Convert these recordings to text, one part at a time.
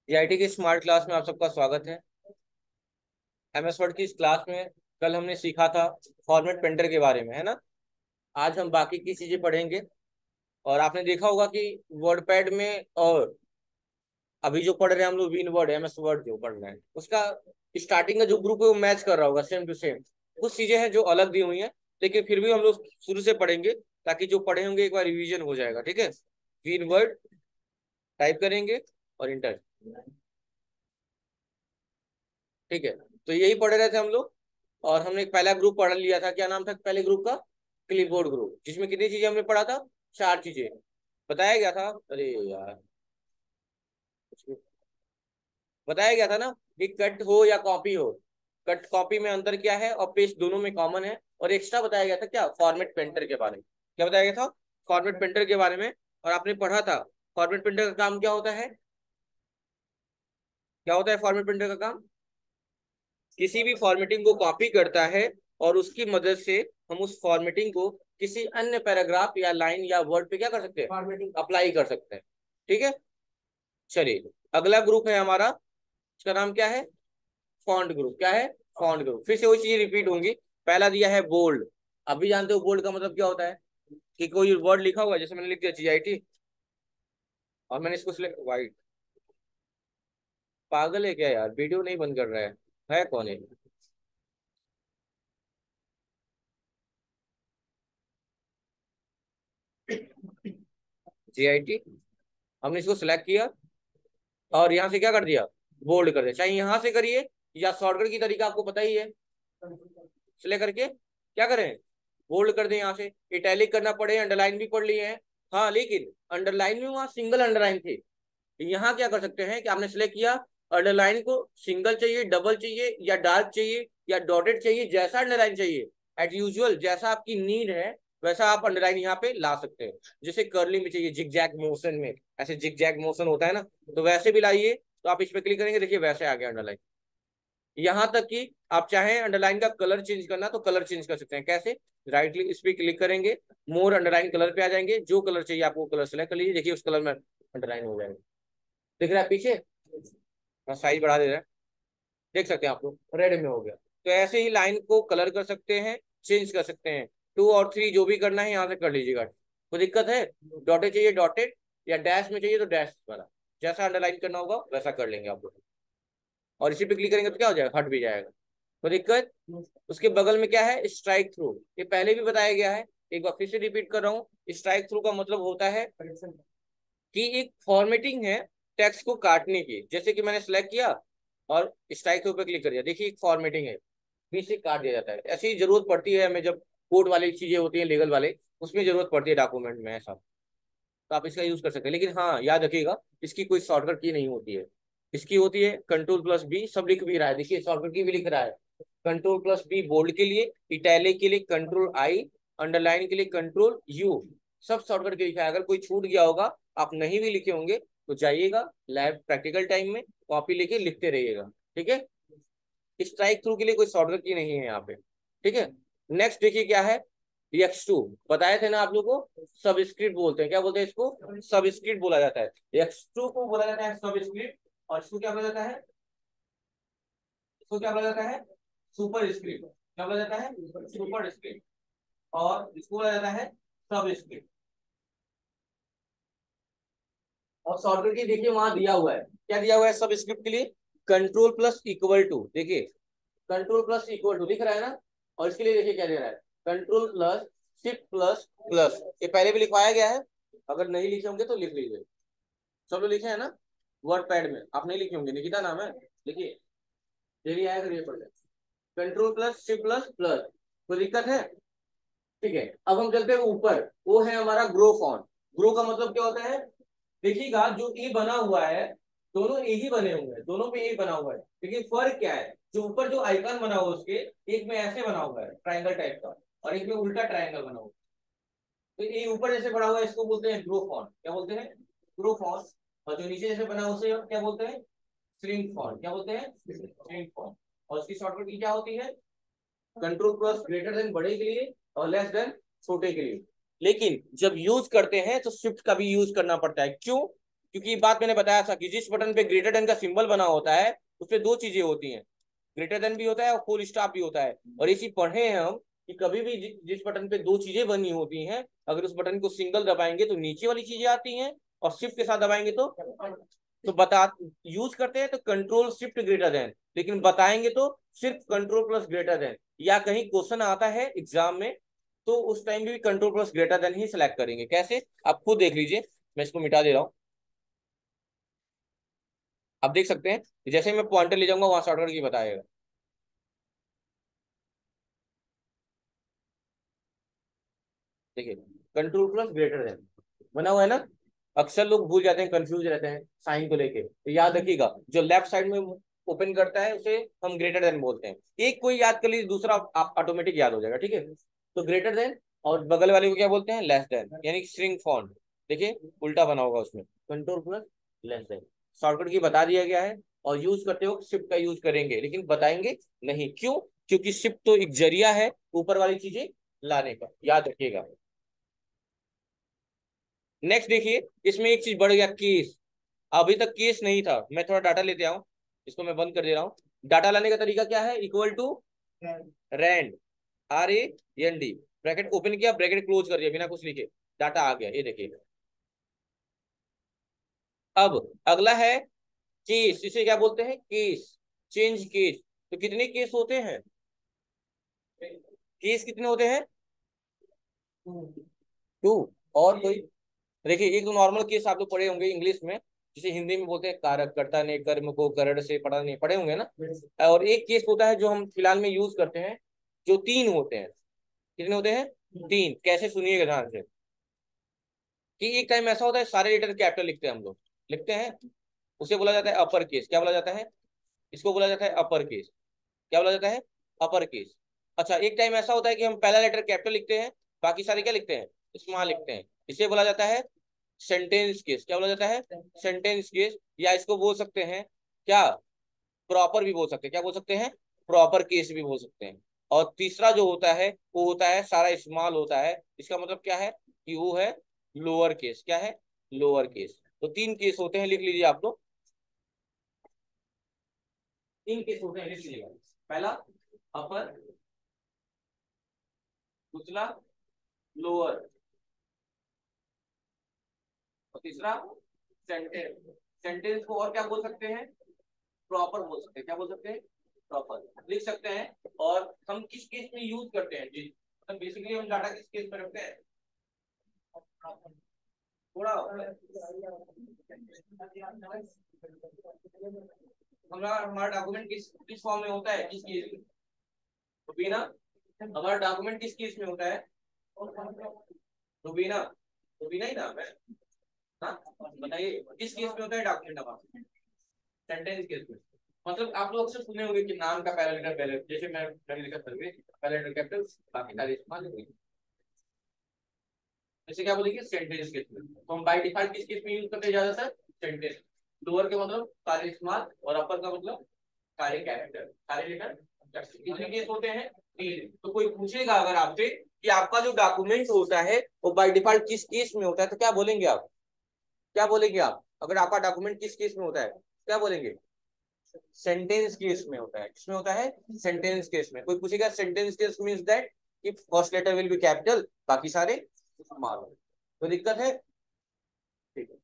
GIT की smart class में आप सबका स्वागत है। एमएस वर्ड की इस क्लास में कल हमने सीखा था फॉर्मेट पेंटर के बारे में, है ना। आज हम बाकी की चीजें पढ़ेंगे। और आपने देखा होगा कि वर्डपैड में और अभी जो पढ़ रहे हैं हम लोग विन वर्ड एमएस वर्ड जो पढ़ रहे हैं उसका स्टार्टिंग का जो ग्रुप है वो मैच कर रहा होगा सेम टू सेम। कुछ चीजें हैं जो अलग दी हुई हैं, लेकिन फिर भी हम लोग शुरू से पढ़ेंगे ताकि जो पढ़े होंगे एक बार रिवीजन हो जाएगा। ठीक है, विन वर्ड टाइप करेंगे और इंटर। ठीक है, तो यही पढ़ रहे थे हम लोग। और हमने एक पहला ग्रुप पढ़ लिया था, क्या नाम था पहले ग्रुप का? क्लिपबोर्ड ग्रुप, जिसमें कितनी चीजें हमने पढ़ा था? चार चीजें बताया गया था। अरे यार, कुछ बताया गया था ना कि कट हो या कॉपी हो। कट कॉपी में अंतर क्या है और पेस्ट दोनों में कॉमन है। और एक्स्ट्रा बताया गया था क्या? फॉर्मेट पेंटर के बारे में। क्या बताया गया था? फॉर्मेट पेंटर के बारे में। और आपने पढ़ा था फॉर्मेट पेंटर का काम क्या होता है? क्या होता है फॉर्मेट पेंटर का काम? किसी भी फॉर्मेटिंग को कॉपी करता है और उसकी मदद से हम उस फॉर्मेटिंग को किसी अन्य पैराग्राफ या लाइन या वर्ड पे क्या कर सकते हैं? फॉर्मेटिंग अप्लाई कर सकते हैं। ठीक है, चलिए अगला ग्रुप है हमारा। उसका नाम क्या है? Font group. क्या है? Font group. फिर से वही चीजें रिपीट होंगी। पहला दिया है बोल्ड। अभी जानते हो बोल्ड का मतलब क्या होता है? कि कोई वर्ड लिखा हुआ है, जैसे मैंने लिख दिया जीआईटी और मैंने इसको सिलेक्ट वाइट। पागल है क्या यार, वीडियो नहीं बंद कर रहा है कौन है? जीआईटी, हमने इसको सिलेक्ट किया और यहाँ से क्या कर दिया? बोल्ड कर दिया। चाहे यहाँ से करिए या शॉर्टकट की तरीका आपको पता ही है। सिलेक्ट करके क्या करें? बोल्ड कर दें। यहाँ से इटैलिक करना पड़े, अंडरलाइन भी पढ़ लिए हैं। हाँ, लेकिन अंडरलाइन में वहां सिंगल अंडरलाइन थे। यहाँ क्या कर सकते हैं कि आपने सिलेक्ट किया, अंडरलाइन को सिंगल चाहिए, डबल चाहिए या डार्क चाहिए या डॉटेड चाहिए, जैसा अंडरलाइन चाहिए एज यूजुअल जैसा आपकी नीड है वैसा आप अंडरलाइन यहाँ पे ला सकते हैं। जैसे कर्ली में चाहिए जिगजैग मोशन में, ऐसे जिगजैग मोशन होता है ना, तो वैसे भी लाइए। तो आप इस पे क्लिक करेंगे, देखिए वैसे आ गया अंडरलाइन। यहाँ तक कि आप चाहें अंडरलाइन का कलर चेंज करना तो कलर चेंज कर सकते हैं। कैसे? राइट इस पे क्लिक करेंगे, मोर अंडरलाइन कलर पे आ जाएंगे, जो कलर चाहिए आपको कलर सेलेक्ट कर लीजिए, देखिए उस कलर में अंडरलाइन हो जाएगा। दिख रहा है पीछे? हाँ, साइज बढ़ा दे रहा है, देख सकते हैं आप लोग, रेड में हो गया। तो ऐसे ही लाइन को कलर कर सकते हैं, चेंज कर सकते हैं। टू और थ्री जो भी करना है यहाँ से कर लीजिएगा। कोई दिक्कत है? डॉटेड चाहिए डॉटेड, या डैश में चाहिए तो डैश वाला, जैसा अंडरलाइन करना होगा वैसा कर लेंगे आप लोग। और इसी पे क्लिक करेंगे तो क्या हो जाएगा? हट भी जाएगा। कोई दिक्कत? उसके बगल में क्या है? Strike through. ये पहले भी बताया गया है, एक बार फिर से रिपीट कर रहा हूँ। स्ट्राइक थ्रू का मतलब होता है कि एक फॉर्मेटिंग है टेक्स्ट को काटने की। जैसे कि मैंने सेलेक्ट किया और स्ट्राइक थ्रू पे क्लिक कर दिया, देखिए एक फॉर्मेटिंग है, बीच से काट दिया जाता है। ऐसी जरूरत पड़ती है हमें जब कोड वाली चीजें होती है, लीगल वाले, उसमें जरूरत पड़ती है डॉक्यूमेंट में ऐसा। तो आप इसका यूज कर सकते हैं, लेकिन हाँ याद रखिएगा इसकी कोई शॉर्टकट की नहीं होती है। इसकी होती है कंट्रोल+B। सब लिख भी रहा है, देखिए शॉर्टकट की भी लिख रहा है। कंट्रोल+B बोल्ड के लिए, इटैलिक के लिए कंट्रोल I, अंडरलाइन के लिए कंट्रोल U। सब शॉर्टकट के लिखा है। अगर कोई छूट गया होगा, आप नहीं भी लिखे होंगे, तो जाइएगा लैब प्रैक्टिकल टाइम में कॉपी लेके लिखते रहिएगा। ठीक है, स्ट्राइक थ्रू के लिए कोई शॉर्टकट की नहीं है यहाँ पे। ठीक है, नेक्स्ट देखिए क्या है। X2 बताए थे ना आप लोगों को, सबस्क्रिप्ट बोलते हैं। क्या बोलते हैं इसको? सबस्क्रिप्ट बोला जाता है। X2 को बोला जाता है सबस्क्रिप्ट। और इसको क्या बोला जाता है? इसको क्या बोला जाता है? Super script. क्या बोला जाता है? Super script. और इसको बोला जाता है सबस्क्रिप्ट। और शॉर्टकट की देखिए वहां दिया हुआ है, क्या दिया हुआ है सबस्क्रिप्ट के लिए? कंट्रोल+= देखिए, कंट्रोल+= दिख रहा है ना। और इसके लिए देखिए क्या दे रहा है? कंट्रोल+Shift++। ये पहले भी लिखवाया गया है, अगर नहीं लिखे होंगे तो लिख लीजिए। सब लोग लिखे हैं ना वर्ड पैड में? आप नहीं लिखे होंगे, निकिता नाम है, लिखिए, डेली आया करिए पढ़। कंट्रोल+Shift++। कोई दिक्कत है? ठीक है, अब हम चलते हैं ऊपर। वो है हमारा ग्रो फॉन्ट। ग्रो का मतलब क्या होता है? देखिएगा जो ए बना हुआ है, दोनों ए ही बने हुए हैं, दोनों पे ए बना हुआ है, लेकिन फर्क क्या है? जो ऊपर जो आइकन बना हुआ है उसके, एक में ऐसे बना हुआ है ट्राइंगल टाइप का, और एक में उल्टा ट्राइंगल बना हुआ है। तो ये ऊपर जैसे बना हुआ है इसको बोलते हैं ग्रो फॉन्ट। क्या बोलते हैं? Grow font. और जो नीचे जैसे बना हुआ है उसे क्या बोलते हैं? Shrink font. क्या बोलते हैं? Shrink font. और उसकी शॉर्टकट की क्या होती है? कंट्रोल+, बड़े के लिए और लेस देन छोटे के लिए। लेकिन जब यूज करते हैं तो शिफ्ट का भी यूज करना पड़ता है। क्यों? क्योंकि ये बात मैंने बताया था कि जिस बटन पे ग्रेटर देन का सिंबल बना होता है उसमें दो चीजें होती हैं, ग्रेटर देन भी होता है और फुल स्टॉप भी होता है। और इसी पढ़े हैं हम कि कभी भी जिस बटन पे दो चीजें बनी होती हैं, अगर उस बटन को सिंगल दबाएंगे तो नीचे वाली चीजें आती हैं, और शिफ्ट के साथ दबाएंगे तो बता यूज करते हैं तो कंट्रोल शिफ्ट ग्रेटर देन, लेकिन बताएंगे तो सिर्फ कंट्रोल प्लस ग्रेटर देन, या कहीं क्वेश्चन आता है एग्जाम में तो उस टाइम भी कंट्रोल प्लस ग्रेटर देन ही सिलेक्ट करेंगे। कैसे, आप खुद देख लीजिए, मैं इसको मिटा दे रहा हूँ। आप देख सकते हैं जैसे मैं पॉइंटर ले जाऊंगा वहां शॉर्टकट की बताएगा। देखिए, कंट्रोल प्लस ग्रेटर देन बना हुआ है ना। अक्सर लोग भूल जाते हैं, कंफ्यूज रहते हैं साइन को लेके, तो याद रखिएगा जो लेफ्ट साइड में ओपन करता है उसे हम ग्रेटर देन बोलते हैं। एक कोई याद कर लीजिए, दूसरा आप ऑटोमेटिक याद हो जाएगा, ठीक है। तो ग्रेटर देन, और बगल वाले को क्या बोलते हैं, लेस देन, यानी स्ट्रिंग फॉन्ट। देखिए उल्टा बना होगा उसमें, control plus less than. Shortcut की बता दिया गया है, और यूज करते हो शिफ्ट का यूज करेंगे, लेकिन बताएंगे नहीं, क्यों? क्योंकि शिफ्ट तो एक जरिया है ऊपर वाली चीजें लाने का, याद रखिएगा। नेक्स्ट देखिए, इसमें एक चीज बढ़ गया, केस। अभी तक केस नहीं था, मैं थोड़ा डाटा लेते आऊं, इसको मैं बंद कर दे रहा हूं। डाटा लाने का तरीका क्या है, equal to rand, RAND, bracket open किया, ब्रैकेट क्लोज कर दिया बिना कुछ लिखे, डाटा आ गया, ये देखिए। अब अगला है केस, इसे क्या बोलते हैं, केस, चेंज केस। तो कितने केस होते हैं, केस कितने होते हैं, टू। और कोई, देखिए एक तो नॉर्मल केस आप लोग पढ़े होंगे इंग्लिश में, जिसे हिंदी में बोलते हैं कारक, कर्ता ने कर्म को करण से पढ़ा नहीं, पढ़े होंगे ना। और एक केस होता है जो हम फिलहाल में यूज करते हैं, जो तीन होते हैं। कितने होते हैं, तीन। कैसे, सुनिएगा ध्यान से। कि एक टाइम ऐसा होता है सारे लेटर कैपिटल लिखते हैं हम लोग, लिखते हैं, उसे बोला जाता है अपर केस। क्या बोला जाता है, इसको बोला जाता है अपर केस। क्या बोला जाता है, अपर केस। अच्छा, एक टाइम ऐसा होता है कि हम पहला लेटर कैपिटल लिखते हैं, बाकी सारे क्या लिखते हैं, स्मॉल लिखते हैं। इसे बोला जाता है सेंटेंस केस। क्या बोला जाता है, सेंटेंस केस। या इसको बोल सकते हैं क्या, प्रॉपर भी बोल सकते हैं। क्या बोल सकते हैं, प्रॉपर केस भी बोल सकते हैं। और तीसरा जो होता है वो होता है सारा स्मॉल होता है। इसका मतलब क्या है कि वो है लोअर केस। क्या है, लोअर केस। तो तीन केस होते हैं, लिख लीजिए आप लोग। तीन केस होते हैं, लिख लीजिएगा। पहला अपर, दूसरा लोअर, और तीसरा सेंटेंस। सेंटेंस को और क्या बोल सकते हैं, प्रॉपर बोल सकते हैं। क्या बोल सकते हैं, प्रॉपर लिख सकते हैं। और हम किस केस में यूज करते हैं जी, मतलब बेसिकली हम डाटा किस केस में रखते हैं, थोड़ा हमारा हमारा डॉक्यूमेंट किस किस फॉर्म में होता है, किस केस में, रुबीना, हमारा डॉक्यूमेंट किस केस में होता है, रुबीना, रुबीना ही नाम है। हाँ, बताइए किस केस में होता है डॉक्यूमेंट हमारा, सेंटेंस केस में। मतलब आप लोग अक्सर सुने होंगे कि नाम का पहला लेटर पहले, जैसे मैंने लिखा था पहला लेटर कैपिटल, बाकी सारे स्मॉल। जैसे क्या बोलेंगे, सेंटेंस केस में तो हम बाय डिफॉल्ट किस केस में यूज करते हैं ज्यादातर, सेंटेंस। लोअर का मतलब सारे स्मॉल, और अपर का मतलब सारे कैरेक्टर, सारे लेटर। कितने केस होते हैं, तीन। तो कोई पूछेगा अगर आपसे कि आपका जो डॉक्यूमेंट होता है वो बाय डिफॉल्ट किस केस में होता है, तो क्या बोलेंगे आप, क्या बोलेंगे आप, अगर आपका डॉक्यूमेंट किस केस में होता है क्या बोलेंगे, सेंटेंस केस में होता है। किसमें होता है, सेंटेंस केस में। कोई पूछेगा सेंटेंस केस मींस दैट कि first letter will be capital, बाकी सारे स्मॉल। कोई दिक्कत है, ठीक है।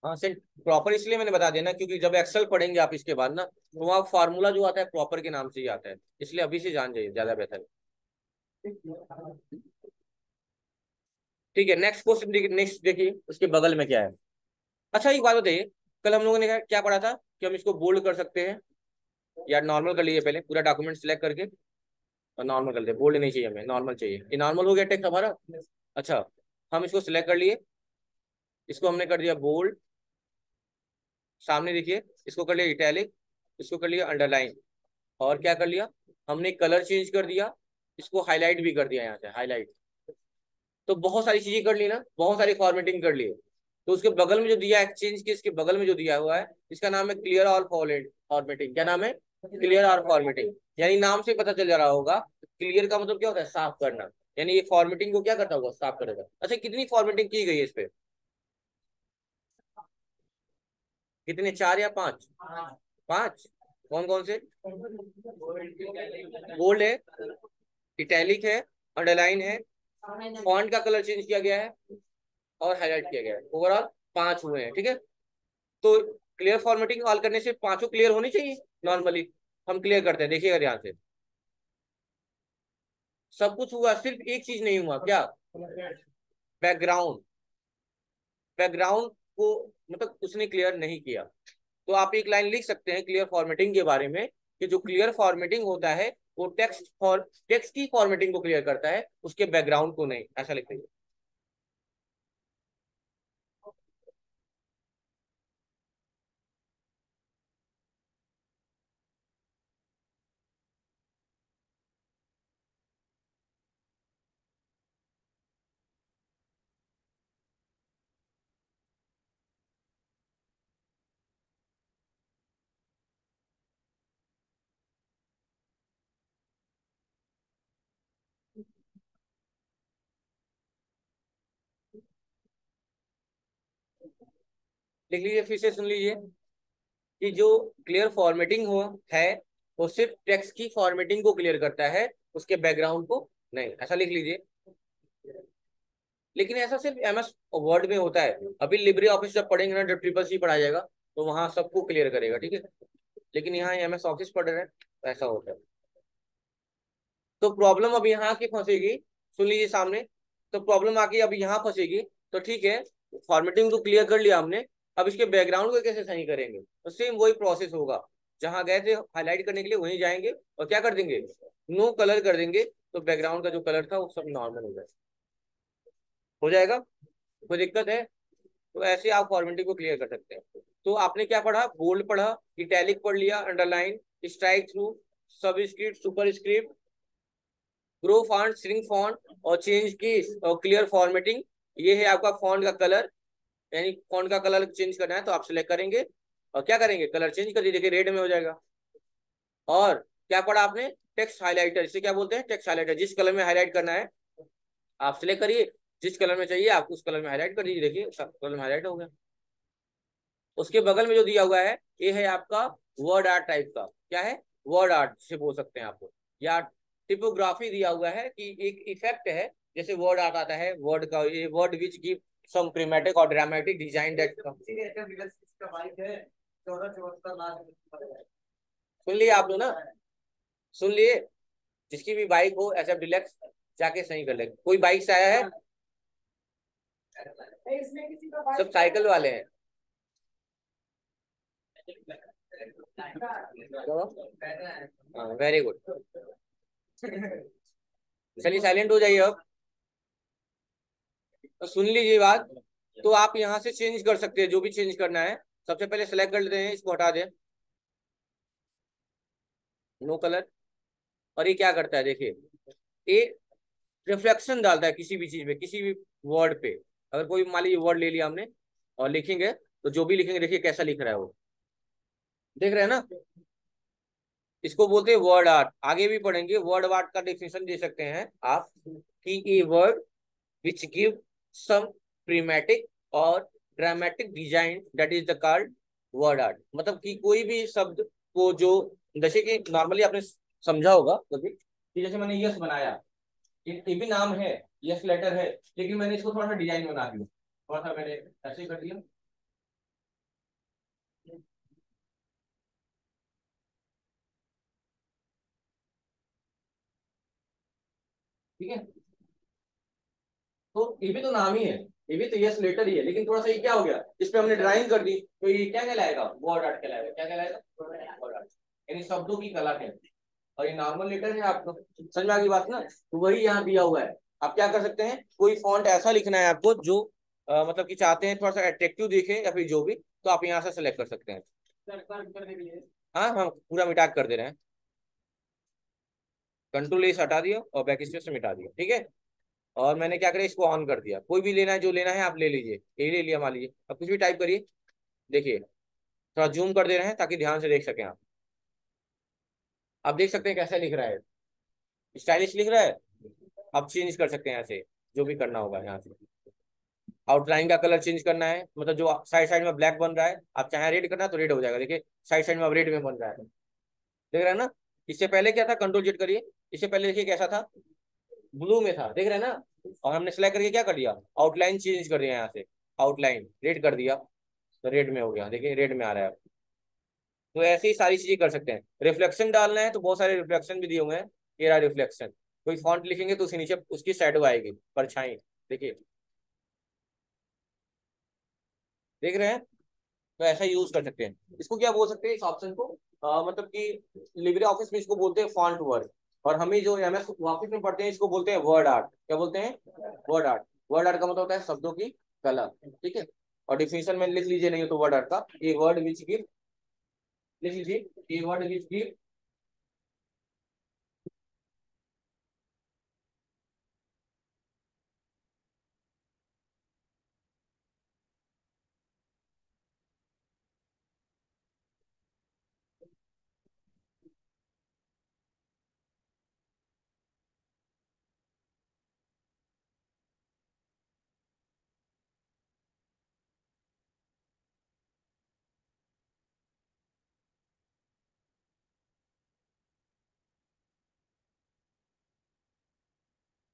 हाँ सेंट, प्रॉपर इसलिए मैंने बता दिया ना, क्योंकि जब एक्सेल पढ़ेंगे आप इसके बाद ना, तो वहाँ फार्मूला जो आता है प्रॉपर के नाम से ही आता है, इसलिए अभी से जान जाइए, ज्यादा बेहतर है। ठीक है, नेक्स्ट क्वेश्चन देखिए, नेक्स्ट देखिए उसके बगल में क्या है। अच्छा एक बात बताइए, कल हम लोगों ने क्या पढ़ा था कि हम इसको बोल्ड कर सकते हैं, या नॉर्मल कर लीजिए, पहले पूरा डॉक्यूमेंट सिलेक्ट करके और नॉर्मल कर लेते, बोल्ड नहीं चाहिए हमें, नॉर्मल चाहिए। ये नॉर्मल हो गया टेक्स्ट हमारा। अच्छा, हम इसको सिलेक्ट कर लिए, इसको हमने कर दिया बोल्ड, सामने देखिए इसको कर लिया इटैलिक, इसको कर लिया अंडरलाइन, और क्या कर लिया, हमने कलर चेंज कर दिया, इसको हाईलाइट भी कर दिया, यहाँ से हाईलाइट। तो बहुत सारी चीजें कर ली ना, बहुत सारी फॉर्मेटिंग कर ली। तो उसके बगल में जो दिया है, चेंज की इसके बगल में जो दिया हुआ है, इसका नाम है क्लियर ऑल फॉर्मेटिंग। क्या नाम है? Clear all formatting. यानी नाम से पता चल जा रहा होगा, क्लियर का मतलब क्या होता है? साफ करना। यानी ये फॉर्मेटिंग को क्या करता होगा? साफ करेगा। अच्छा, कितनी फॉर्मेटिंग की गई है इस पे? कितने, 4 या 5? 5। कौन कौन से? बोल्ड है, इटैलिक है, अंडरलाइन है, फॉन्ट का कलर चेंज किया गया है, और हाईलाइट किया गया है। ओवरऑल 5 हुए हैं, ठीक है। तो क्लियर फॉर्मेटिंग ऑल करने से पांचों क्लियर होनी चाहिए नॉर्मली। हम क्लियर करते हैं, देखिएगा ध्यान से। सब कुछ हुआ, सिर्फ एक चीज नहीं हुआ, क्या? बैकग्राउंड। बैकग्राउंड को मतलब उसने क्लियर नहीं किया। तो आप एक लाइन लिख सकते हैं क्लियर फॉर्मेटिंग के बारे में, कि जो क्लियर फॉर्मेटिंग होता है वो टेक्स्ट की फॉर्मेटिंग को क्लियर करता है, उसके बैकग्राउंड को नहीं। ऐसा लिख दीजिए। लिख लीजिए, फिर से सुन लीजिए, कि जो क्लियर फॉर्मेटिंग हो है, वो सिर्फ टेक्स्ट की फॉर्मेटिंग को क्लियर करता है, उसके बैकग्राउंड को नहीं। ऐसा लिख लीजिए। लेकिन ऐसा सिर्फ एमएस वर्ड में होता है। अभी लिब्रे ऑफिस जब पढ़ेंगे ना, जब ट्रिपल सी पढ़ाया जाएगा, तो वहां सबको क्लियर करेगा, ठीक है। लेकिन यहाँ एमएस ऑफिस पढ़ रहे हैं, तो ऐसा होता है। तो प्रॉब्लम अब यहाँ की फंसेगी, सुन लीजिए सामने। तो प्रॉब्लम आके अब यहाँ फंसेगी। तो ठीक है, फॉर्मेटिंग तो क्लियर कर लिया हमने, अब इसके बैकग्राउंड को कैसे सही करेंगे? तो सेम वही प्रोसेस होगा। जहां गए थे हाईलाइट करने के लिए, वहीं जाएंगे और क्या कर देंगे? नो कलर कर देंगे। तो बैकग्राउंड का जो कलर था वो सब नॉर्मल हो जाएगा। कोई दिक्कत है? तो ऐसे आप फॉर्मेटिंग को क्लियर कर सकते हैं। तो आपने क्या पढ़ा? बोल्ड पढ़ा, इटैलिक पढ़ लिया, underline, strike through, subscript, superscript, grow font, shrink font, और चेंज की और क्लियर फॉर्मेटिंग। ये है आपका फॉन्ट का कलर। यानी फॉन्ट का कलर चेंज करना है तो आप सिलेक्ट करेंगे और क्या करेंगे? कलर चेंज कर दीजिए, देखिए रेड में हो जाएगा। और क्या पढ़ा आपने? Text highlighter. इसे क्या बोलते हैं? Text highlighter. जिस कलर में हाईलाइट करना है आप सिलेक्ट करिए, जिस कलर में चाहिए आप उस कलर में हाईलाइट कर दीजिए, देखिए कलर में हाईलाइट हो गया। उसके बगल में जो दिया हुआ है, ये है आपका वर्ड आर्ट टाइप का। क्या है? वर्ड आर्ट से बोल सकते हैं आपको, या टिपोग्राफी दिया हुआ है, कि एक इफेक्ट है। जैसे वर्ड आर्ट आता है, वर्ड का ये word which give some chromatic और ड्रामेटिक डिजाइन दैट। सुन लिए आप लोग ना? सुन लिए? जिसकी भी बाइक हो एसएफ डिलक्स, जाके सही कर ले। कोई बाइक से आया है? सब साइकिल वाले हैं। Very good. चलिए साइलेंट हो जाइए अब। तो सुन लीजिए बात। तो आप यहाँ से चेंज कर सकते हैं, जो भी चेंज करना है। सबसे पहले सेलेक्ट कर लेते हैं, इसको हटा दें, नो कलर। और ये क्या करता है देखिए, ये रिफ्लेक्शन डालता है किसी भी चीज पे, किसी भी वर्ड पे। अगर कोई मान लीजिए वर्ड ले लिया हमने और लिखेंगे, तो जो भी लिखेंगे देखिए कैसा लिख रहा है वो। देख रहे हैं ना? इसको बोलते हैं वर्ड आर्ट। आगे भी पढ़ेंगे, वर्ड आर्ट का डेफिनेशन दे सकते हैं आप, कि ए वर्ड विच गिव सम प्रीमेटिक और dramatic design that is the called word art. मतलब कि कोई भी शब्द को जो, जैसे कि नॉर्मली आपने समझा होगा कभी, कि जैसे मैंने यस बनाया, ये भी नाम है, यस लेटर है, लेकिन मैंने इसको थोड़ा सा डिजाइन बना दिया, थोड़ा सा मैंने ऐसे कर दिया। ठीक है, तो ये भी तो नाम ही है, ये भी तो यस लेटर ही है, लेकिन थोड़ा सा ये क्या हो गया, इस पे हमने ड्राइंग कर दी, तो ये क्या कहलाएगा? वर्ड आर्ट कहलाएगा। क्या कहलाएगा? Word art. यानी शब्दों की कला है। और ये नॉर्मल लेटर है आपको, समझ में आ गई बात ना? तो वही यहाँ दिया हुआ है। आप क्या कर सकते हैं, कोई फॉन्ट ऐसा लिखना है आपको जो मतलब कि चाहते हैं थोड़ा सा अट्रैक्टिव दिखे, या फिर जो भी, तो आप यहाँ से सेलेक्ट कर सकते हैं। हाँ हाँ, पूरा मिटा के कर दे रहे हैं। कंट्रोल एस हटा दिया और बैक स्पेस से मिटा दिया, ठीक है। और मैंने क्या करा, इसको ऑन कर दिया। कोई भी लेना है, जो लेना है आप ले लीजिए, यही ले लिया मान लीजिए। अब कुछ भी टाइप करिए, देखिए थोड़ा जूम कर दे रहे हैं ताकि ध्यान से देख सकें आप। आप देख सकते हैं कैसा लिख रहा है, स्टाइलिश लिख रहा है। आप चेंज कर सकते हैं ऐसे, जो भी करना होगा यहाँ से। आउटलाइन का कलर चेंज करना है, मतलब जो साइड साइड में ब्लैक बन रहा है, आप चाहे रेड करना है तो रेड हो जाएगा। देखिए साइड साइड में अब रेड में बन रहा है, देख रहे हैं ना। इससे पहले क्या था, कंट्रोल जेड करिए। इससे पहले देखिए कैसा था, ब्लू में था, देख रहे हैं ना। और हमने सिलेक्ट करके क्या कर दिया, आउटलाइन चेंज कर दिया यहाँ से, आउटलाइन रेड कर दिया, तो रेड में हो गया, देखिए रेड में आ रहा है। तो ऐसे ही सारी चीजें कर सकते हैं। रिफ्लेक्शन डालना है तो बहुत सारे रिफ्लेक्शन भी दिए हुए हैं, ये रहा रिफ्लेक्शन। कोई फॉन्ट लिखेंगे तो उसके नीचे उसकी शैडो आएगी, परछाई, देखिए, देख रहे हैं। तो ऐसा यूज कर सकते हैं। इसको क्या बोल सकते हैं इस ऑप्शन को, मतलब कि लिब्रे ऑफिस में इसको बोलते हैं फॉन्ट वर्ड। और हमें जो एमएस ऑफिस में पढ़ते हैं इसको बोलते हैं वर्ड आर्ट। क्या बोलते हैं, वर्ड आर्ट। वर्ड आर्ट का मतलब होता है शब्दों की कला, ठीक है। और डिफिनेशन में लिख लीजिए, नहीं हो तो वर्ड आर्ट का, ए वर्ड विच गिव, लिख लीजिए a word which give.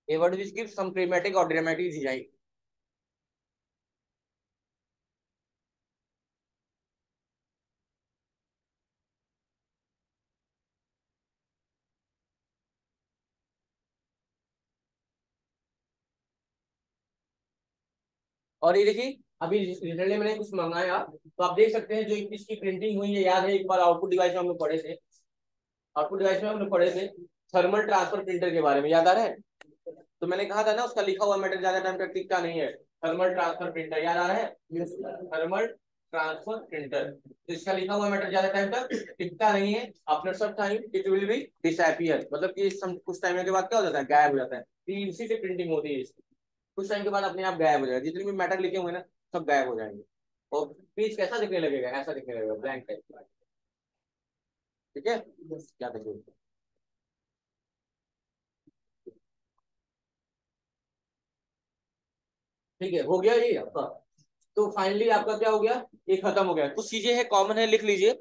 A word which give some dramatic और ड्रामेटिक डिजाइन। और ये देखिए, अभी रिसेंटली मैंने कुछ मंगाया, तो आप देख सकते हैं जो इसकी प्रिंटिंग हुई है, याद है एक बार आउटपुट डिवाइस में हम लोग पढ़े थे, आउटपुट डिवाइस में हम लोग पढ़े थे थर्मल ट्रांसफर प्रिंटर के बारे में, याद आ रहा है। तो मैंने कहा था ना, उसका लिखा हुआ मैटर ज्यादा टाइम तक टिकता नहीं है। थर्मल ट्रांसफर प्रिंटर, याद आ रहा है, थर्मल ट्रांसफर प्रिंटर। तो इसका लिखा हुआ मैटर ज्यादा टाइम तक टिकता नहीं है, after some time it will be disappear, मतलब कि कुछ टाइम के बाद क्या हो जाता है, गायब हो जाता है। तो इसी से प्रिंटिंग होती है इसकी। कुछ टाइम के बाद अपने आप गायब हो जाएगा, जितने भी मैटर लिखे हुए ना सब गायब हो जाएंगे। और पेज कैसा दिखने लगेगा, ऐसा दिखने लगेगा, ब्लैंक टाइप का। ठीक है, क्या देखिए। ठीक है, हो गया ये आपका। तो फाइनली आपका क्या हो गया, ये खत्म हो गया। कुछ चीजें हैं कॉमन है, लिख लीजिए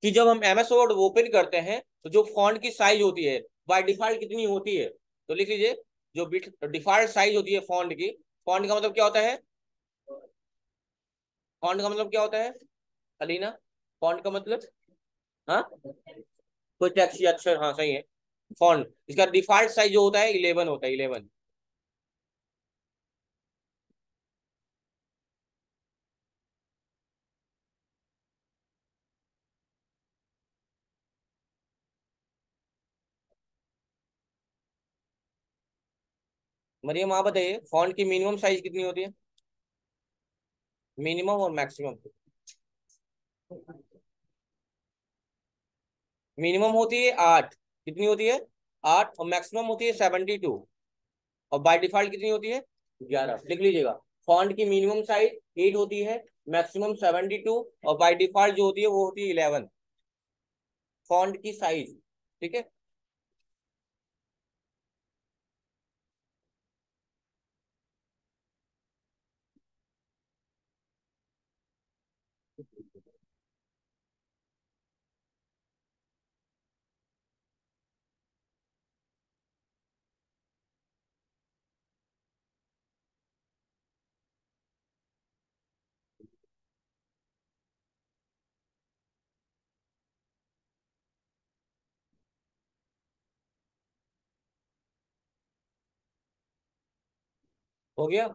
कि जब हम एमएस वर्ड ओपन करते हैं तो जो फॉन्ट की साइज होती है बाय डिफॉल्ट कितनी होती है, तो लिख लीजिए जो डिफॉल्ट साइज होती है फॉन्ट की। फॉन्ट का मतलब क्या होता है, फॉन्ट का मतलब क्या होता है अलीना, फॉन्ट का मतलब, हाँ, कोई टेक्स्ट या अक्षर, हाँ सही है। फॉन्ट, इसका डिफॉल्ट साइज जो होता है 11 होता है, 11। मरियम आप बताइए, फॉन्ट की मिनिमम साइज कितनी होती है, मिनिमम और मैक्सिमम। मिनिमम होती है 8, कितनी होती है, 8, और मैक्सिमम होती है 72। और बाय डिफॉल्ट कितनी होती है, 11, लिख लीजिएगा। फॉन्ट की मिनिमम साइज 8 होती है, मैक्सिमम 72, और बाय डिफॉल्ट जो होती है वो होती है 11, फॉन्ट की साइज, ठीक है। हो गया,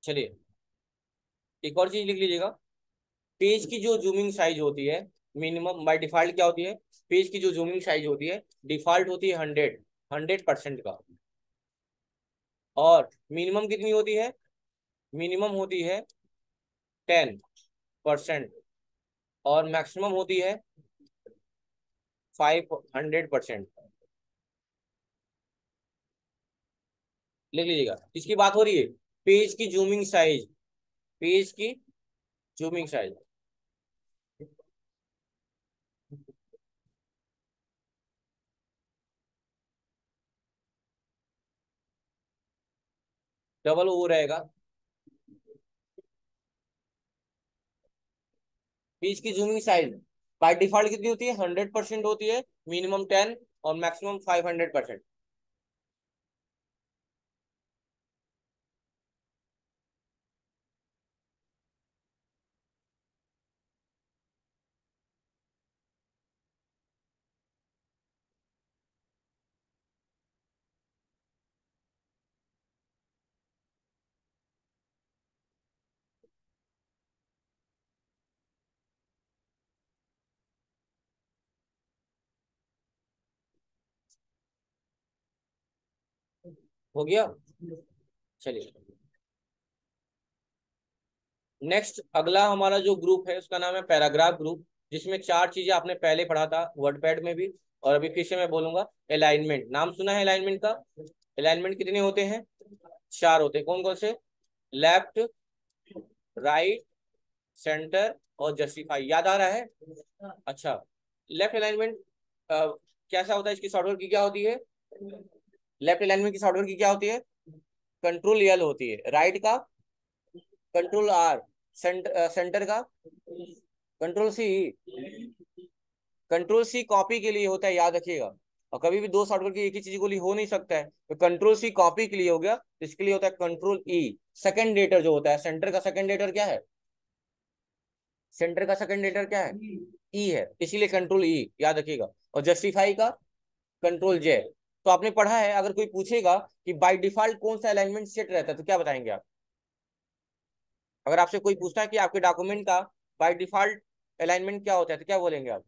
चलिए एक और चीज लिख लीजिएगा। पेज की जो जूमिंग साइज होती है, मिनिमम बाय डिफॉल्ट क्या होती है, पेज की जो जूमिंग साइज होती है डिफॉल्ट होती है 100, 100% का। और मिनिमम कितनी होती है, मिनिमम होती है 10%। और मैक्सिमम होती है 500%। लिख लीजिएगा, किसकी बात हो रही है? पेज की जूमिंग साइज, पेज की जूमिंग साइज। डबल ओ रहेगा। पेज की जूमिंग साइज बाय डिफॉल्ट कितनी होती है? 100% होती है, मिनिमम 10 और मैक्सिमम 500%। हो गया। चलिए, नेक्स्ट अगला हमारा जो ग्रुप है उसका नाम है पैराग्राफ ग्रुप, जिसमें चार चीजें आपने पहले पढ़ा था वर्डपैड में भी, और अभी फिर से मैं बोलूंगा। अलाइनमेंट, नाम सुना है अलाइनमेंट का? अलाइनमेंट कितने होते हैं? चार होते हैं। कौन कौन से? लेफ्ट, राइट, सेंटर और जस्टिफाई। याद आ रहा है? अच्छा, लेफ्ट अलाइनमेंट कैसा होता है? इसकी सॉफ्टवेयर की क्या होती है? लेफ्ट अलाइनमेंट की सॉफ्टवेयर की क्या होती है? कंट्रोल एल होती है। राइट का कंट्रोल आर, सेंटर का control C. Control C copy के लिए होता है, याद रखिएगा। और कभी भी दो सॉफ्टवेयर की एक ही चीज को लिए हो नहीं सकता है, तो कंट्रोल सी कॉपी के लिए हो गया, तो इसके लिए होता है कंट्रोल ई। सेकंड डेटर जो होता है, सेंटर का सेकंड डेटर क्या है? सेंटर का सेकंड डेटर क्या है? ई है, इसीलिए कंट्रोल ई, याद रखिएगा। और जस्टिफाई का कंट्रोल जे। तो आपने पढ़ा है, अगर कोई पूछेगा कि बाय डिफॉल्ट कौन सा अलाइनमेंट सेट रहता है, तो क्या बताएंगे आप? अगर आपसे कोई पूछता है कि आपके डॉक्यूमेंट का बाय डिफॉल्ट अलाइनमेंट क्या होता है, तो क्या बोलेंगे आप?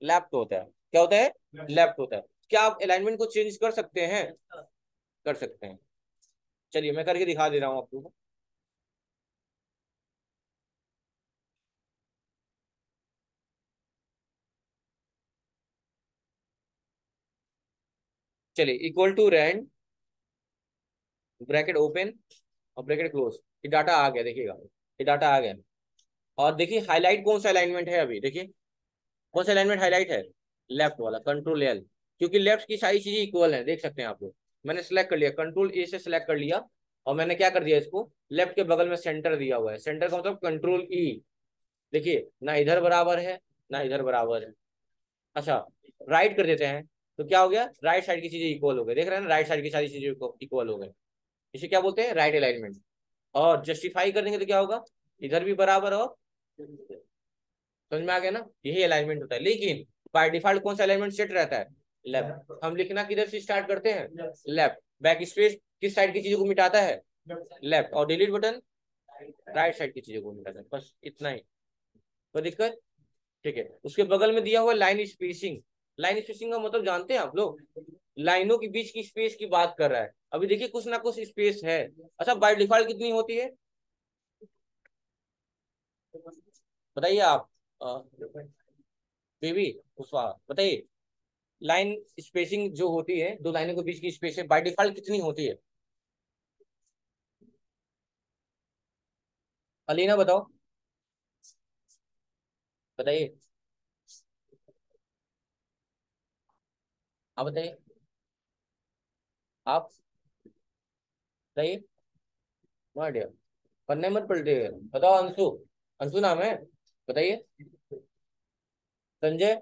लेफ्ट होता है। क्या होता है? लेफ्ट होता है। क्या आप अलाइनमेंट को चेंज कर सकते हैं? कर सकते हैं। चलिए मैं करके दिखा दे रहा हूँ आपको। चलिए, equal to rand, bracket open और ब्रैकेट क्लोज। ये डाटा आ गया, देखिएगा, ये डाटा आ गया। और देखिए हाईलाइट कौन सा अलाइनमेंट है, अभी देखिए कौन सा अलाइनमेंट हाईलाइट है? लेफ्ट वाला, कंट्रोल एल। क्योंकि लेफ्ट की सारी चीजें इक्वल है, देख सकते हैं आप लोग। मैंने सेलेक्ट कर लिया, कंट्रोल ए से सेलेक्ट कर लिया, और मैंने क्या कर दिया, इसको लेफ्ट के बगल में सेंटर दिया हुआ है। सेंटर का मतलब कंट्रोल ई। देखिए ना इधर बराबर है, ना इधर बराबर है। अच्छा, राइट कर देते हैं, तो क्या हो गया? राइट साइड की चीजें इक्वल हो गई, देख रहे हैं ना, राइट साइड की सारी चीजें इक्वल हो गई। इसे क्या बोलते हैं? Right alignment. और जस्टिफाई करेंगे तो क्या होगा? इधर भी बराबर हो। समझ में आ गया ना? यही अलाइनमेंट होता है। लेकिन बाय डिफॉल्ट कौन सा अलाइनमेंट सेट रहता है? लेफ्ट। हम लिखना किधर से स्टार्ट करते हैं? लेफ्ट। बैक स्पेस किस साइड की चीजों को मिटाता है? लेफ्ट। और डिलीट बटन राइट साइड की चीजों को मिटाता है। बस इतना ही। कोई दिक्कत? ठीक है। उसके बगल में दिया हुआ लाइन स्पेसिंग। लाइन स्पेसिंग का मतलब जानते हैं आप लोग? लाइनों के बीच की स्पेस की बात कर रहा है। अभी देखिए कुछ ना कुछ स्पेस है। अच्छा, बाय डिफॉल्ट कितनी होती है? बताइए आप, बेबी पुष्पा, बताइए। लाइन स्पेसिंग जो होती है, दो लाइनों के बीच की स्पेस है, बाय डिफॉल्ट कितनी होती है? अलीना बताओ, बताइए। आप बताइए, आप बताइए। मार, पन्ने मत पलटे। बताओ अंशु, अंशु नाम है, बताइए। संजय,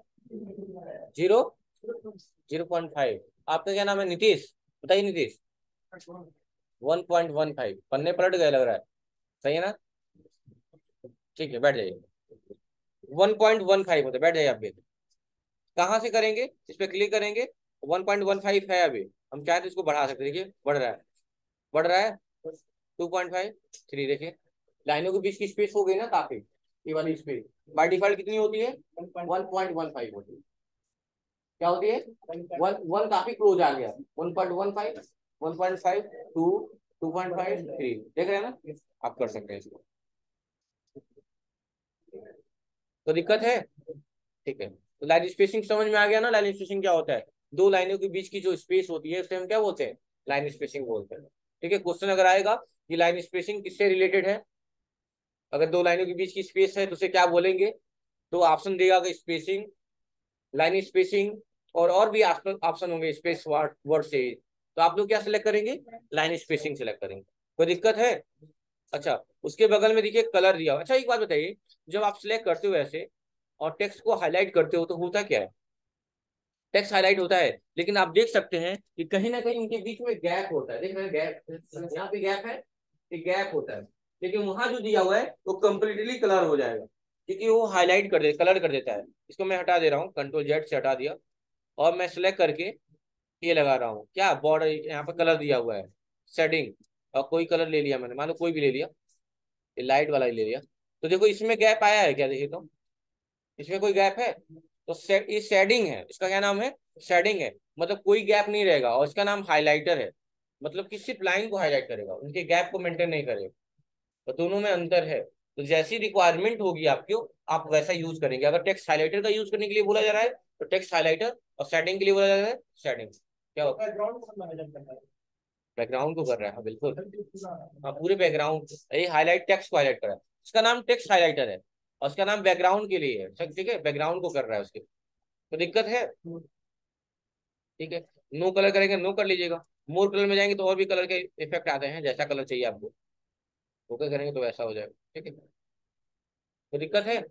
0.5। आपका क्या नाम है? नीतीश, बताइए नीतीश। 1.15। पन्ने पलट गए लग रहा है। सही है ना? ठीक है, बैठ जाइए। 1.15 होते, बैठ जाइए आप भी। कहाँ से करेंगे? इस पे क्लिक करेंगे। 1.15 है अभी। हम चाहे तो इसको बढ़ा सकते हैं, देखिए बढ़ रहा है, बढ़ रहा है। 2.5, 3, देखिए लाइनों के बीच की स्पेस हो गई ना काफी, ये वाली स्पेस। बाय डिफॉल्ट कितनी होती है? 1.15 होती है। क्या होती है? वन वन काफी क्लोज आ गया। 1.15, 1.5, 2, 2.5, 3, देख रहे हैं ना? आप कर सकते हैं इसको। तो दिक्कत है? ठीक है, तो लाइन स्पेसिंग समझ में आ गया ना? लाइन स्पेसिंग क्या होता है? दो लाइनों के बीच की जो स्पेस होती है उसे हम क्या बोलते हैं? लाइन स्पेसिंग बोलते हैं। ठीक है, क्वेश्चन अगर आएगा कि लाइन स्पेसिंग किससे रिलेटेड है, अगर दो लाइनों के बीच की स्पेस है तो उसे क्या बोलेंगे, तो ऑप्शन देगा कि स्पेसिंग, लाइन स्पेसिंग, और भी ऑप्शन होंगे स्पेस वर्ड से। तो आप लोग क्या सिलेक्ट करेंगे, लाइन स्पेसिंग सिलेक्ट करेंगे। कोई दिक्कत है? अच्छा, उसके बगल में देखिए कलर दिया हुआ। अच्छा एक बात बताइए, जब आप सिलेक्ट करते हो ऐसे और टेक्स्ट को हाईलाइट करते हो तो होता क्या है, टेक्स्ट हाईलाइट होता है, लेकिन आप देख सकते हैं कि कहीं ना कहीं इनके बीच में गैप होता है। देख रहे हैं गैप, यहाँ पे गैप है, ये गैप होता है। लेकिन वहां जो दिया हुआ है वो कंप्लीटली कलर हो जाएगा, क्योंकि वो हाईलाइट कर दे, कलर कर देता है। इसको मैं हटा दे रहा हूँ, कंट्रोल जेड से हटा दिया, और मैं सिलेक्ट करके ये लगा रहा हूँ, क्या बॉर्डर यहाँ पे कलर दिया हुआ है, शेडिंग, और कोई कलर ले लिया मैंने, मान लो कोई भी ले लिया, ये लाइट वाला ही ले लिया। तो देखो इसमें गैप आया है क्या, देखिए तो इसमें कोई गैप है, तो ये शेडिंग है, इसका क्या नाम है, शेडिंग है। मतलब कोई गैप नहीं रहेगा, और इसका नाम हाइलाइटर है, मतलब कि सिर्फ लाइन को हाईलाइट करेगा, उनके गैप को मेंटेन नहीं करेगा। तो दोनों में अंतर है। तो जैसी रिक्वायरमेंट होगी आपकी, आप वैसा यूज करेंगे। अगर टेक्स्ट हाइलाइटर का यूज करने के लिए बोला जा रहा है तो टेक्स्ट हाइलाइटर, और शेडिंग के लिए बोला जा रहा है शेडिंग। क्या होगा, बैकग्राउंड को कर रहा है, हाँ बिल्कुल, हाँ पूरे बैकग्राउंड, ये हाईलाइट टेक्स्ट को हाईलाइट कर रहा है, इसका नाम टेक्स्ट हाईलाइटर है, और उसका नाम बैकग्राउंड के लिए है। ठीक है, बैकग्राउंड को कर रहा है उसके, तो दिक्कत है। ठीक है, नो कलर करेंगे, नो कर लीजिएगा। मोर कलर में जाएंगे तो और भी कलर के इफेक्ट आते हैं, जैसा कलर चाहिए आपको, ओके करेंगे तो वैसा हो जाएगा। ठीक है, तो दिक्कत है।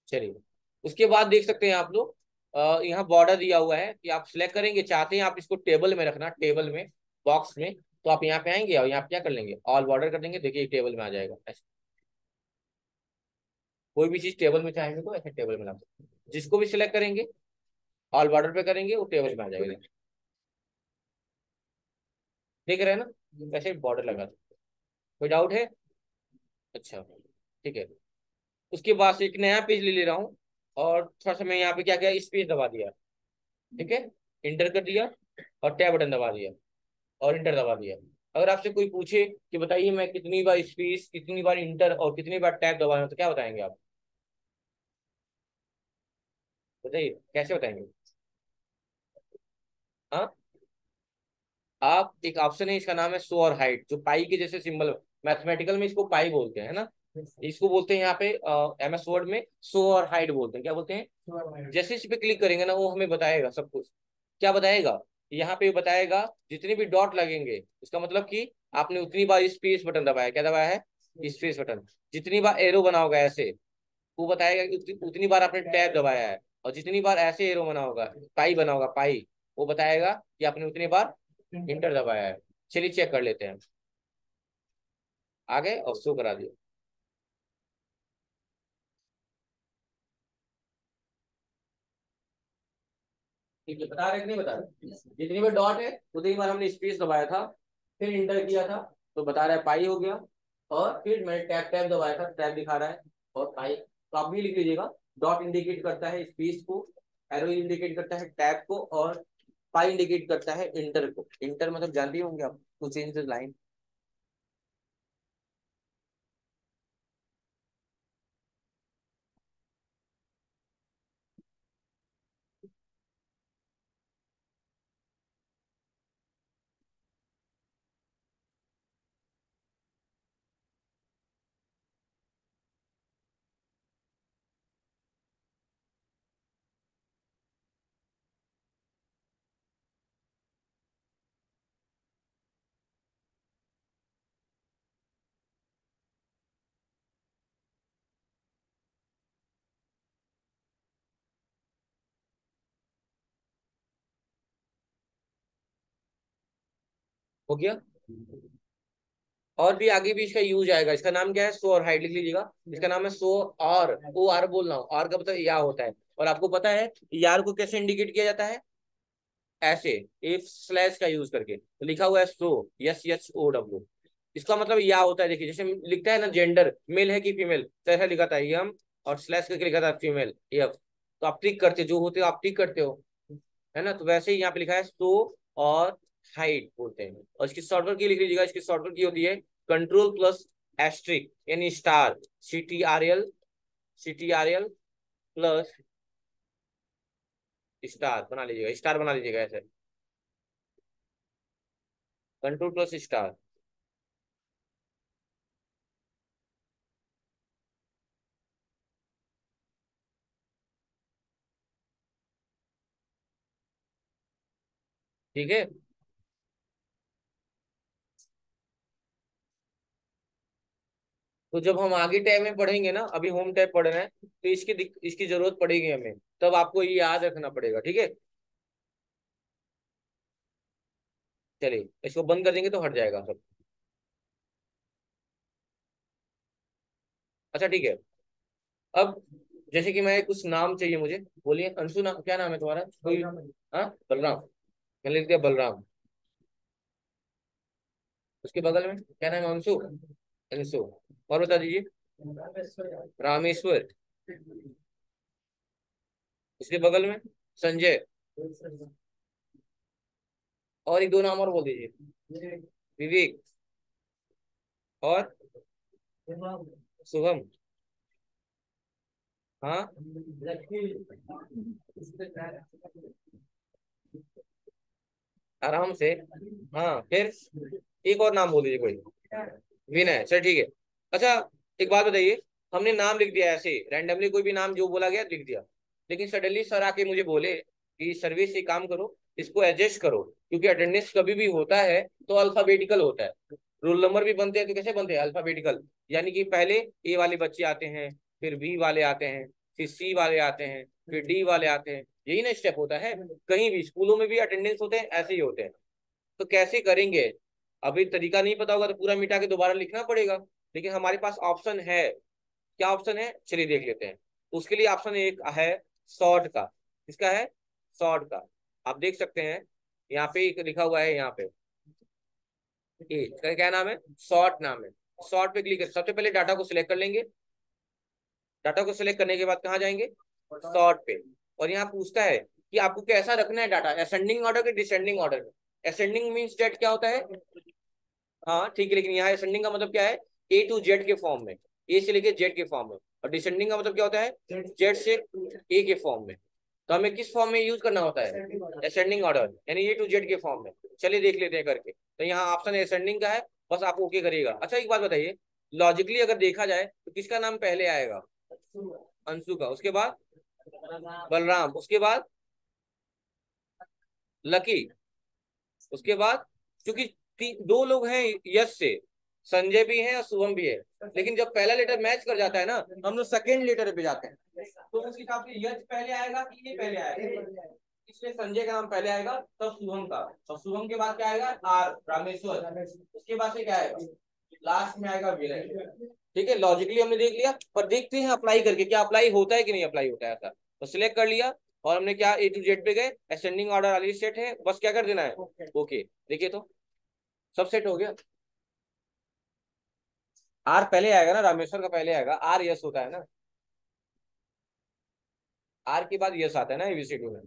चलिए, उसके बाद देख सकते हैं आप लोग, यहाँ बॉर्डर दिया हुआ है कि आप सिलेक्ट करेंगे, चाहते हैं आप इसको टेबल में रखना, टेबल में, बॉक्स में, तो आप यहाँ पे आएंगे और यहाँ पे क्या कर लेंगे, ऑल बॉर्डर कर देंगे, देखिए टेबल में आ जाएगा ऐसे। कोई भी चीज टेबल में चाहेंगे तो ऐसे टेबल में ला सकते हैं। जिसको भी सिलेक्ट करेंगे, ऑल बॉर्डर पे करेंगे, वो टेबल में आ जाएगा। देख रहे हैं ना, वैसे बॉर्डर लगा सकते हैं। कोई डाउट है? अच्छा, ठीक है। उसके बाद से एक नया पेज ले ले रहा हूँ, और थोड़ा सा मैं यहाँ पे क्या किया, स्पेस दबा दिया। ठीक है, इंटर कर दिया, और टैब बटन दबा दिया, और इंटर दबा दिया। अगर आपसे कोई पूछे कि बताइए मैं कितनी बार स्पेस, कितनी बार इंटर और कितनी बार टैब दबाया, तो क्या बताएंगे आप, बताइए कैसे बताएंगे। हाँ, आप एक ऑप्शन है, इसका नाम है शो और हाइड, जो पाई के जैसे सिंबल, मैथमेटिकल में इसको पाई बोलते हैं ना, इसको बोलते हैं यहाँ पे MS वर्ड में शो और हाइड बोलते हैं। क्या बोलते हैं, जैसे इस पे क्लिक करेंगे ना वो हमें बताएगा सब कुछ। क्या बताएगा, यहाँ पे बताएगा जितने भी डॉट लगेंगे, इसका मतलब कि आपने उतनी बार स्पेस बटन दबाया, क्या दबाया है, स्पेस बटन। जितनी बार एरो बना होगा ऐसे, वो बताएगा कि उतनी बार आपने टैब दबाया है, और जितनी बार ऐसे एरो बना होगा, पाई बना होगा पाई, वो बताएगा कि आपने उतनी बार इंटर दबाया है। चलिए चेक कर लेते हैं, आ गए और शो करा दिया। ठीक है, बता रहे कि नहीं बता रहे, जितनी बार डॉट है उतनी बार हमने स्पेस दबाया था, फिर इंटर किया था, तो बता रहा है पाई हो गया। और फिर मैंने टैब टैब दबाया था, टैब दिखा रहा है, और पाई। तो आप भी लिख लीजिएगा, डॉट इंडिकेट करता है स्पेस को, एरो इंडिकेट करता है टैब को, और पाई इंडिकेट करता है इंटर को। इंटर मतलब जानते होंगे आप, टू चेंज द लाइन। हो गया, और भी आगे भी इसका यूज आएगा। इसका नाम क्या है, सो और हाइड लिख लीजिएगा। इसका नाम है सो, और ओ आर बोल रहा हूँ, आर का मतलब या होता है। और आपको पता है यार को कैसे इंडिकेट किया जाता है, ऐसे, इफ स्लैश का यूज करके। तो लिखा हुआ है सो, SHOW, इसका मतलब या होता है। देखिए जैसे लिखता है ना जेंडर, मेल है कि फीमेल, तो ऐसा लिखा था यम, और स्लैश करके लिखा था फीमेल एफ। तो आप टिक करते जो होते हो, आप टिक करते हो, है ना। तो वैसे ही यहाँ पे लिखा है सो और हाइड बोलते हैं। और इसकी शॉर्टकट की लिख लीजिएगा, इसकी शॉर्टकट की होती है कंट्रोल प्लस एस्ट्रिक, यानी स्टार, CTRL प्लस स्टार बना लीजिएगा, स्टार बना लीजिएगा ऐसे। Control plus star. ठीक है। तो जब हम आगे टैब में पढ़ेंगे ना, अभी होम टैब पढ़ रहे हैं, तो इसकी जरूरत पड़ेगी हमें, तब आपको ये याद रखना पड़ेगा, ठीक है। चलिए इसको बंद कर देंगे तो हट जाएगा सब। अच्छा ठीक है। अब जैसे कि मैं कुछ नाम चाहिए मुझे, बोलिए। अंशु नाम, क्या नाम है तुम्हारा कोई? हाँ बलराम। मैंने लिख दिया बलराम। उसके बगल में क्या नाम है? अंशु। अंशु। और बता दीजिए। रामेश्वर। उसके बगल में संजय। और एक दो नाम और बोल दीजिए। विवेक। और शुभम। हाँ। आराम से। हाँ फिर एक और नाम बोल दीजिए कोई। विनय, चल ठीक है। अच्छा एक बात बताइए, हमने नाम लिख दिया ऐसे रैंडमली, कोई भी नाम जो बोला गया लिख दिया, लेकिन सडनली सर आके मुझे बोले कि सर्विस से काम करो, इसको एडजस्ट करो, क्योंकि अटेंडेंस कभी भी होता है तो अल्फाबेटिकल होता है। रोल नंबर भी बनते हैं तो कैसे बनते हैं? अल्फाबेटिकल। यानी कि पहले ए वाले बच्चे आते हैं, फिर बी वाले आते हैं, फिर सी वाले आते हैं, फिर डी वाले आते हैं। यही ना स्टेप होता है। कहीं भी स्कूलों में भी अटेंडेंस होते हैं, ऐसे ही होते हैं। तो कैसे करेंगे? अभी तरीका नहीं पता होगा तो पूरा मिटा के दोबारा लिखना पड़ेगा। लेकिन हमारे पास ऑप्शन है। क्या ऑप्शन है, चलिए देख लेते हैं। उसके लिए ऑप्शन एक है सॉर्ट का। किसका है? सॉर्ट का। आप देख सकते हैं यहाँ पे एक लिखा हुआ है, यहाँ पे इसका क्या नाम है? सॉर्ट नाम है। सॉर्ट पे क्लिक कर, सबसे पहले डाटा को सिलेक्ट कर लेंगे। डाटा को सिलेक्ट करने के बाद कहाँ जाएंगे? सॉर्ट पे। और यहाँ पूछता है कि आपको कैसा रखना है डाटा, असेंडिंग ऑर्डर के डिसेंडिंग ऑर्डर में। असेंडिंग मीन्स डेट क्या होता है? हाँ ठीक है, लेकिन यहाँ असेंडिंग का मतलब क्या है? ए टू जेड के फॉर्म में। ए से लेके जेड के फॉर्म में। और डिसेंडिंग का मतलब क्या होता है? जेड से ए के फॉर्म में। तो हमें किस फॉर्म में यूज करना होता है? असेंडिंग ऑर्डर, यानी ए टू जेड के फॉर्म में। चलिए देख लेते हैं करके। तो यहाँ ऑप्शन असेंडिंग का है, बस आप ओके करिएगा। अच्छा एक बात बताइए, लॉजिकली अगर देखा जाए तो किसका नाम पहले आएगा? अंशु का। उसके बाद बलराम। उसके बाद लकी। उसके बाद, क्योंकि दो लोग हैं यश से, संजय भी है और शुभम भी है, लेकिन जब पहला लेटर मैच कर जाता है ना, हम लोग सेकेंड लेटर पे जाते हैं। तो उस हिसाब से यश पहले आएगा कि ये पहले आएगा? इसलिए संजय का नाम पहले आएगा, तब शुभम का। और शुभम के बाद क्या आएगा? आर रामेश्वर। उसके बाद से क्या आएगा? लास्ट में आएगा विनय। ठीक है, लॉजिकली हमने देख लिया, पर देखते हैं अप्लाई करके क्या अप्लाई होता है कि नहीं अप्लाई होता है ऐसा। तो सिलेक्ट कर लिया, और हमने क्या ए टू जेड पे गए, असेंडिंग ऑर्डर वाली सेट है, बस क्या कर देना है? ओके। देखिए तो सब सेट हो गया। आर पहले आएगा ना, रामेश्वर का पहले आएगा, आर यस होता है ना। आर के बाद यस आता है ना एबीसीडी में।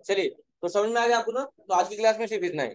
चलिए तो समझ में आ गया आपको ना। तो आज की क्लास में सिर्फ इतना ही।